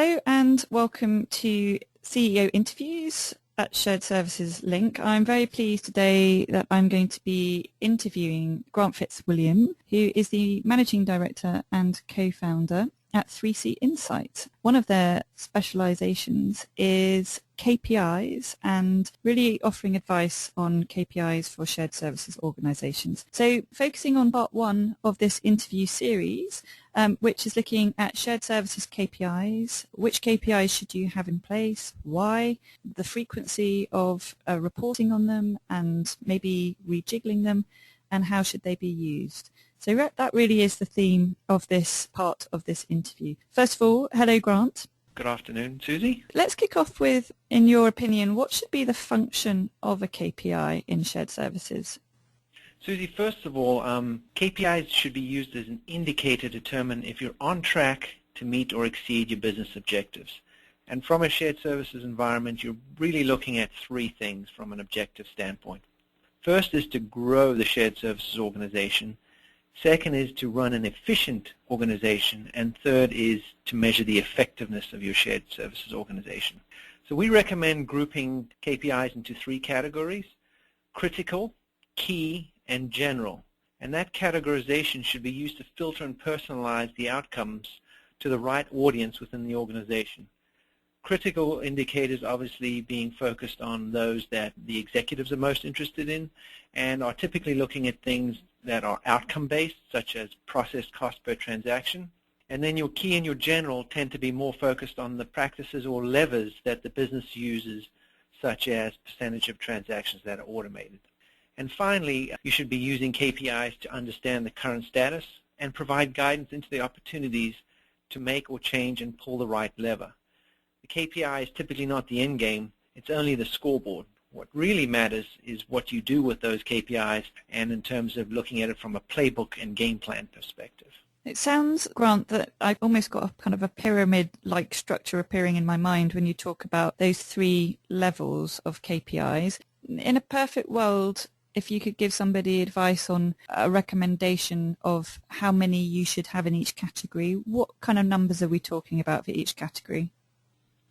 Hello and welcome to CEO Interviews at Shared Services Link. I'm very pleased today that I'm going to be interviewing Grant Fitzwilliam, who is the Managing Director and Co-founder at 3C Insight. One of their specializations is KPIs and really offering advice on KPIs for shared services organizations. So focusing on part one of this interview series, which is looking at shared services KPIs, which KPIs should you have in place, why, the frequency of reporting on them and maybe rejiggling them, and how should they be used. So that really is the theme of this part of this interview. First of all, hello Grant. Good afternoon, Susie. Let's kick off with, in your opinion, what should be the function of a KPI in shared services? Susie, first of all, KPIs should be used as an indicator to determine if you're on track to meet or exceed your business objectives. And from a shared services environment, you're really looking at three things from an objective standpoint. First is to grow the shared services organization. Second is to run an efficient organization, and third is to measure the effectiveness of your shared services organization. So we recommend grouping KPIs into three categories: critical, key, and general. And that categorization should be used to filter and personalize the outcomes to the right audience within the organization. Critical indicators obviously being focused on those that the executives are most interested in and are typically looking at things that are outcome-based, such as process cost per transaction. And then your key and your general tend to be more focused on the practices or levers that the business uses, such as percentage of transactions that are automated. And finally, you should be using KPIs to understand the current status and provide guidance into the opportunities to make or change and pull the right lever. The KPI is typically not the end game, it's only the scoreboard. What really matters is what you do with those KPIs, and in terms of looking at it from a playbook and game plan perspective. It sounds, Grant, that I've almost got a kind of a pyramid-like structure appearing in my mind when you talk about those three levels of KPIs. In a perfect world, if you could give somebody advice on a recommendation of how many you should have in each category, what kind of numbers are we talking about for each category?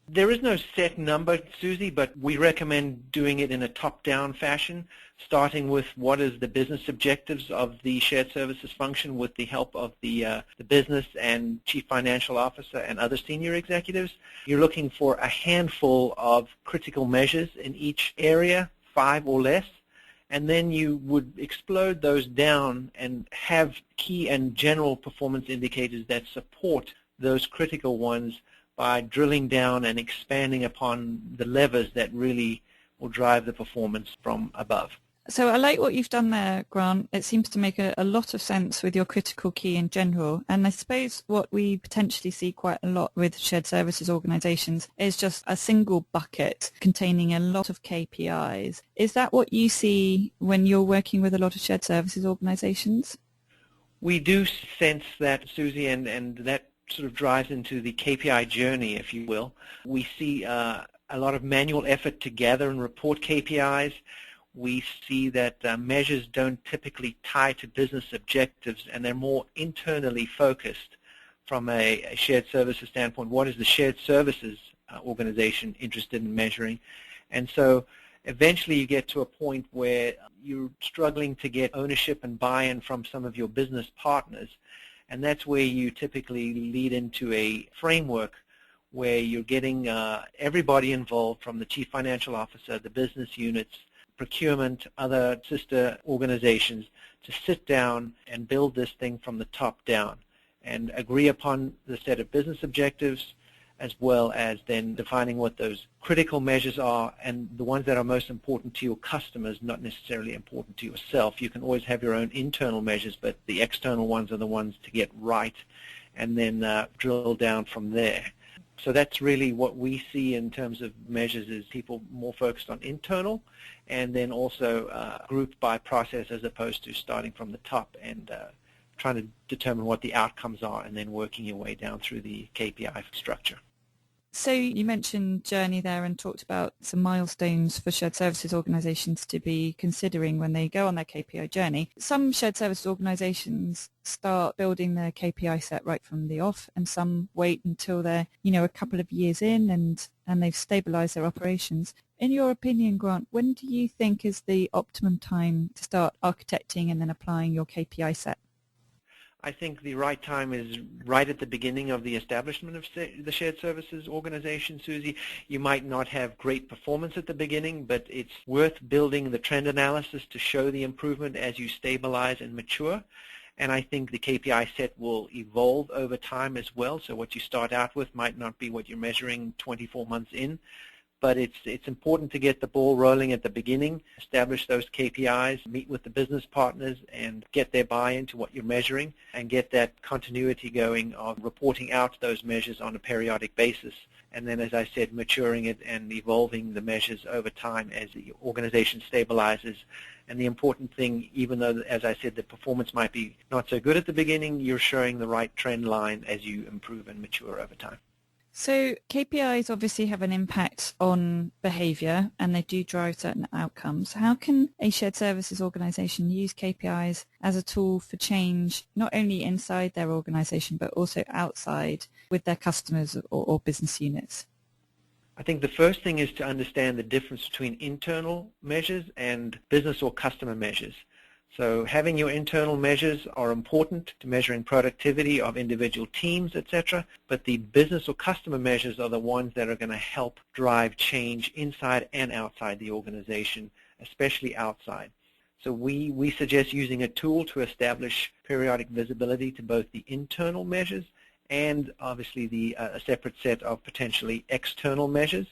There is no set number, Susie, but we recommend doing it in a top-down fashion, starting with what is the business objectives of the shared services function with the help of the business and chief financial officer and other senior executives. You're looking for a handful of critical measures in each area, 5 or less, and then you would explode those down and have key and general performance indicators that support those critical ones by drilling down and expanding upon the levers that really will drive the performance from above. So I like what you've done there, Grant. It seems to make a lot of sense with your critical key in general. And I suppose what we potentially see quite a lot with shared services organizations is just a single bucket containing a lot of KPIs. Is that what you see when you're working with a lot of shared services organizations? We do sense that, Susie, and that sort of drives into the KPI journey, if you will. We see a lot of manual effort to gather and report KPIs. We see that measures don't typically tie to business objectives, and they're more internally focused from a shared services standpoint. What is the shared services organization interested in measuring? And so eventually you get to a point where you're struggling to get ownership and buy-in from some of your business partners. And that's where you typically lead into a framework where you're getting everybody involved, from the chief financial officer, the business units, procurement, other sister organizations, to sit down and build this thing from the top down and agree upon the set of business objectives, as well as then defining what those critical measures are and the ones that are most important to your customers, not necessarily important to yourself. You can always have your own internal measures, but the external ones are the ones to get right, and then drill down from there. So that's really what we see in terms of measures, is people more focused on internal, and then also grouped by process as opposed to starting from the top and trying to determine what the outcomes are and then working your way down through the KPI structure. So you mentioned journey there and talked about some milestones for shared services organisations to be considering when they go on their KPI journey. Some shared services organisations start building their KPI set right from the off, and some wait until they're, a couple of years in and they've stabilised their operations. In your opinion, Grant, when do you think is the optimum time to start architecting and then applying your KPI set? I think the right time is right at the beginning of the establishment of the shared services organization, Susie. You might not have great performance at the beginning, but it's worth building the trend analysis to show the improvement as you stabilize and mature. And I think the KPI set will evolve over time as well. So what you start out with might not be what you're measuring 24 months in. But it's important to get the ball rolling at the beginning, establish those KPIs, meet with the business partners, and get their buy-in to what you're measuring, and get that continuity going of reporting out those measures on a periodic basis. And then, as I said, maturing it and evolving the measures over time as the organization stabilizes. And the important thing, even though, as I said, the performance might be not so good at the beginning, you're showing the right trend line as you improve and mature over time. So KPIs obviously have an impact on behaviour and they do drive certain outcomes. How can a shared services organisation use KPIs as a tool for change, not only inside their organisation but also outside with their customers or business units? I think the first thing is to understand the difference between internal measures and business or customer measures. So having your internal measures are important to measuring productivity of individual teams, etc., but the business or customer measures are the ones that are going to help drive change inside and outside the organization, especially outside. So we suggest using a tool to establish periodic visibility to both the internal measures and obviously a separate set of potentially external measures.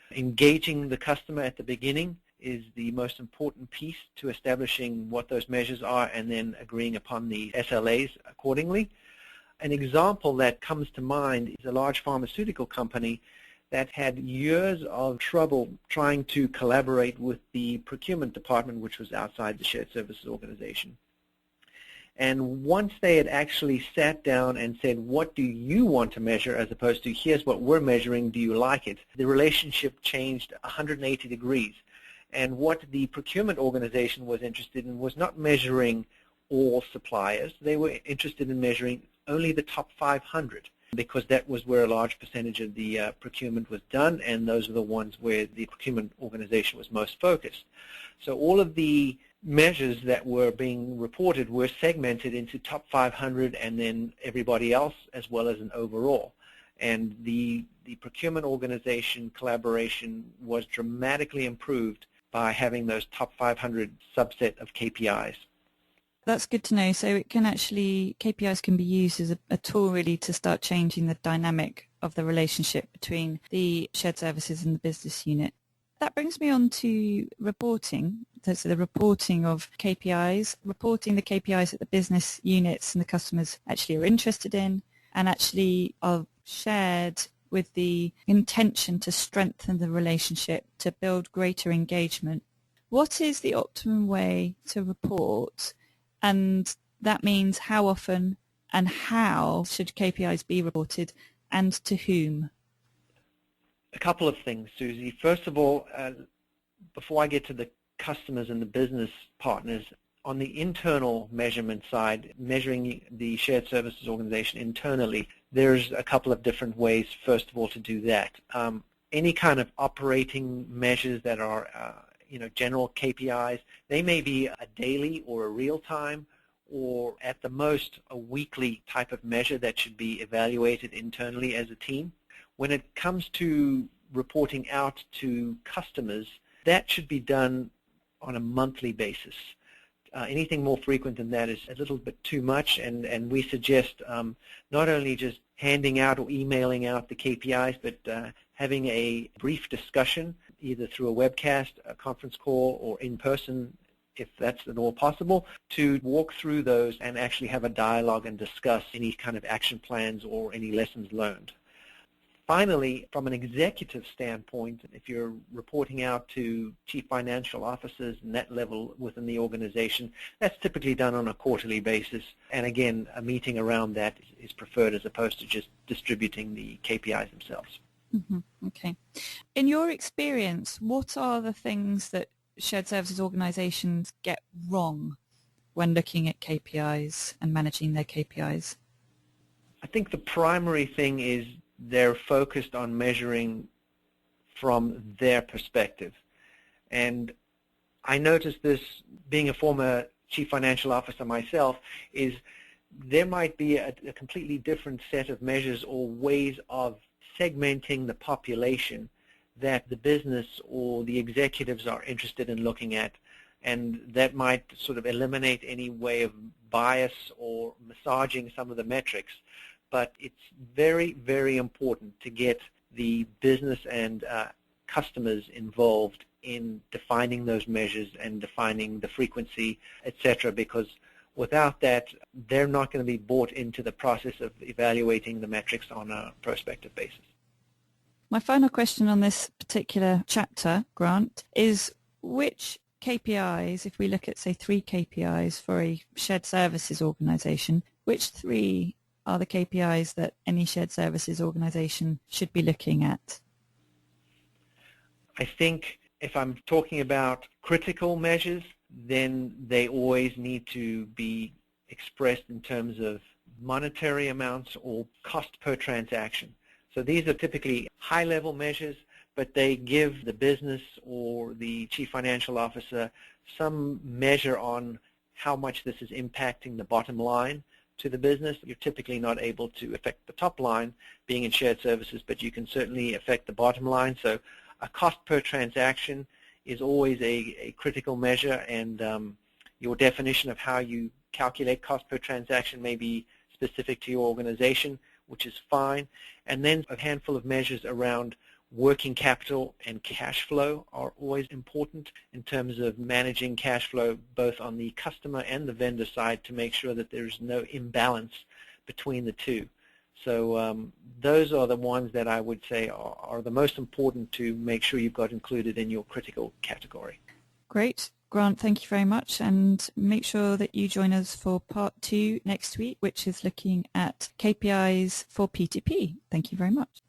Engaging the customer at the beginning is the most important piece to establishing what those measures are and then agreeing upon the SLAs accordingly. An example that comes to mind is a large pharmaceutical company that had years of trouble trying to collaborate with the procurement department, which was outside the shared services organization. And once they had actually sat down and said, what do you want to measure, as opposed to here's what we're measuring, do you like it, the relationship changed 180 degrees. And what the procurement organization was interested in was not measuring all suppliers. They were interested in measuring only the top 500 because that was where a large percentage of the procurement was done, and those are the ones where the procurement organization was most focused. So all of the measures that were being reported were segmented into top 500 and then everybody else, as well as an overall. And the procurement organization collaboration was dramatically improved by having those top 500 subset of KPIs. That's good to know. So it can actually, KPIs can be used as a tool really to start changing the dynamic of the relationship between the shared services and the business unit. That brings me on to reporting. So the reporting of KPIs, reporting the KPIs that the business units and the customers actually are interested in and actually are shared with the intention to strengthen the relationship, to build greater engagement. What is the optimum way to report? And that means how often and how should KPIs be reported and to whom? A couple of things, Susie. First of all, before I get to the customers and the business partners, on the internal measurement side, measuring the shared services organization internally, there's a couple of different ways, first of all, to do that. Any kind of operating measures that are, general KPIs, they may be a daily or a real-time or at the most a weekly type of measure that should be evaluated internally as a team. When it comes to reporting out to customers, that should be done on a monthly basis. Anything more frequent than that is a little bit too much, and we suggest not only just handing out or emailing out the KPIs, but having a brief discussion, either through a webcast, a conference call, or in person, if that's at all possible, to walk through those and actually have a dialogue and discuss any kind of action plans or any lessons learned. Finally, from an executive standpoint, if you're reporting out to chief financial officers and that level within the organization, that's typically done on a quarterly basis. And again, a meeting around that is preferred as opposed to just distributing the KPIs themselves. Okay. In your experience, what are the things that shared services organizations get wrong when looking at KPIs and managing their KPIs? I think the primary thing is they're focused on measuring from their perspective. And I noticed this, being a former chief financial officer myself, is there might be a completely different set of measures or ways of segmenting the population that the business or the executives are interested in looking at, and that might sort of eliminate any way of bias or massaging some of the metrics. But it's very, very important to get the business and customers involved in defining those measures and defining the frequency, etc., because without that, they're not going to be bought into the process of evaluating the metrics on a prospective basis. My final question on this particular chapter, Grant, is which KPIs, if we look at, say, 3 KPIs for a shared services organization, which 3 are the KPIs that any shared services organization should be looking at? I think if I'm talking about critical measures, then they always need to be expressed in terms of monetary amounts or cost per transaction. So these are typically high-level measures, but they give the business or the chief financial officer some measure on how much this is impacting the bottom line to the business. You're typically not able to affect the top line being in shared services, but you can certainly affect the bottom line. So a cost per transaction is always a critical measure, and your definition of how you calculate cost per transaction may be specific to your organization, which is fine. And then a handful of measures around working capital and cash flow are always important in terms of managing cash flow both on the customer and the vendor side to make sure that there's no imbalance between the two. So those are the ones that I would say are the most important to make sure you've got included in your critical category. Great. Grant, thank you very much, and make sure that you join us for part 2 next week, which is looking at KPIs for P2P. Thank you very much.